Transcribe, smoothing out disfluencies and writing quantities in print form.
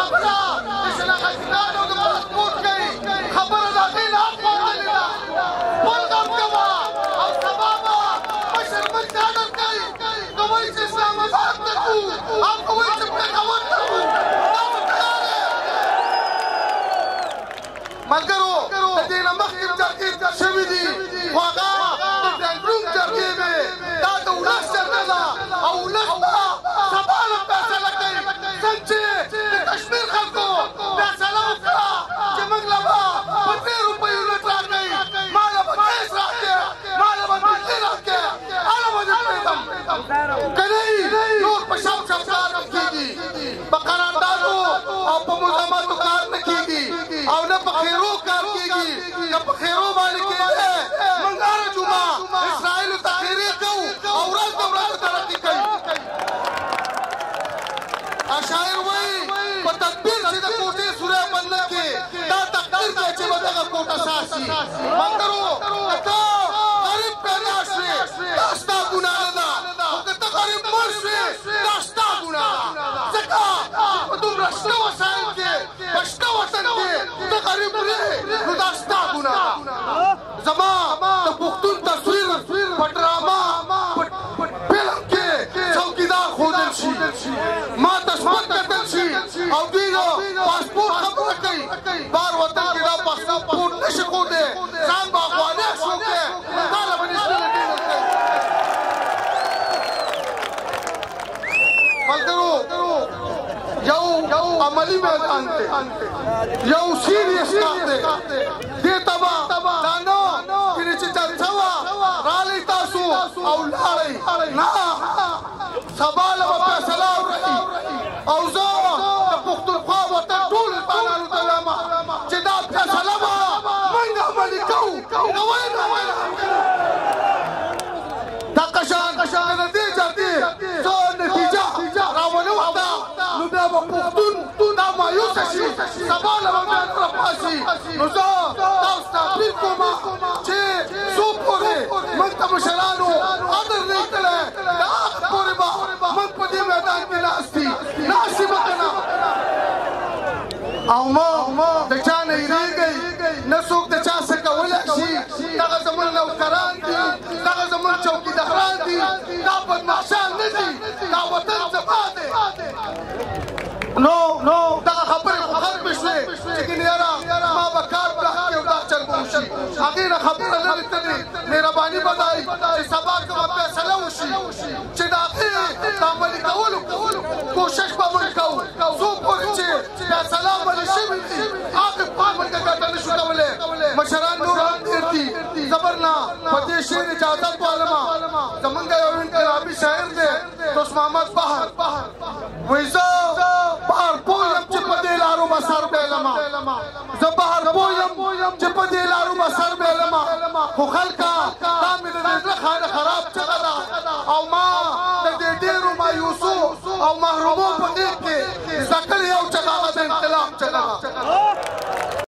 خبره د شناخته او د پاسپورت کوي خبره د هغې نه خوړلې ده خپل غم کوه او سبا به مشر موږ ته عدل کوي که وایي چې اسلام آباد ته ځو او که وایي چې پېښور ته ځو دا به تیار یې ملګرو د دې نه مخکې جرګې شوي دي خو هغه د ډنډروم جرګې وې دا د ولس جرګه ده او ولس به سبا نه فیصله کوي څنګه چې د کشمیر خلکو فیصله وکړه چې موږ له به په 3 روپۍ یونټ راکوي ما له به ګیس راکړې ما له به بجلي راکړې هله به دې پرېږدم که نه نور په شب کار نه کېږي په قراردادو او په مزاحمتو کار نه کېږي او نه په خیرو کار کېږي که په خیرو باندې کېدی موږ هره جمعه اسرائیلو ته خیرې کوو او ورځ د ورځو ترقي کوي شاعر وایي په تدبیر چې د کوټې سوری بنده کې دا تقدیر دی چې به دغه کوټه ساسي ملګرو که ته غریب پیدا شوې دا ستا ګناه نه ده خو که ته غریب مړ شوې دا ستا ګناه ده ځکه په دومره شته وسایل کې په شته وطن کې ته غریب وې نو دا ستا ګناه ده زما د پښتون تصویر په ډرامه په فلم کې څوکیدار ښودل شي ما ته سپک کتل شي او دوی د پاسپورټ خبره کوي بار وطن کې دا پاسپورټ نشي ښودی ځان به افغانۍ شوکې تا له به نیشنل ډې ورکوي ملګرو یو عملي میدان دی یو سیریس کار دی دې ته به دا نه کله چې جلسه وه رالی تاسو او لاړئ نه سبا له به فیصله وکړي او زه د پښتونخوا وطن ټولو ځوانانو ته وایم چې دا فیصله به موږ عملي کوو که وایي نه وایي دغه شان که د دې جرګې څه نتیجه راونه وخته نو بیا به پښتون دا مایوسه شي سبا له به بیا نه پاسي نو زه تاسو ته اپیل کوم چې څو پورې موږ ته مشرانو قدر نه کړی د هغه پورې به موږ په دې میدان کې ناست دي ناستې به که نه او ما د چا نه هېرېږئ نه څوک د چا څه کولی شي دغه زموږ نوکران دي دغه زموږ چوکیداران دي دا بدماشان نه دي دا وطن زما دی نو دغه خبرې خو ختمې شوې چې ګینې یاره ما به کار پراخ کړي او دا چل به وشي هغې نه خبره لرې تلې مهرباني به دا وي چې سبا که به فیصله وشي چې د هغې د عملي کولو کوشش به موږ کوو څو پورې چې فیصله عملي شوي دي هغې پورې موږ ګټه نه شو کولی مشران نور هم ډېر دي زبر نه په دې شعر اجازت والمه زمونږ یو انقلابي شاعر دی دوست محمد بهر وایي زه بهر پوه یم چې په دې لارو به سر بېلمه زه بهر پوه یم چې په دې لارو به سر بېلمه خو خلکه دا مې د دې زړه خانه خراب چغه ده او ما د دې ډېرو مایوسو او محرومو په غېږ کې زده کړې یو چغه هغه د انقلاب چغه ده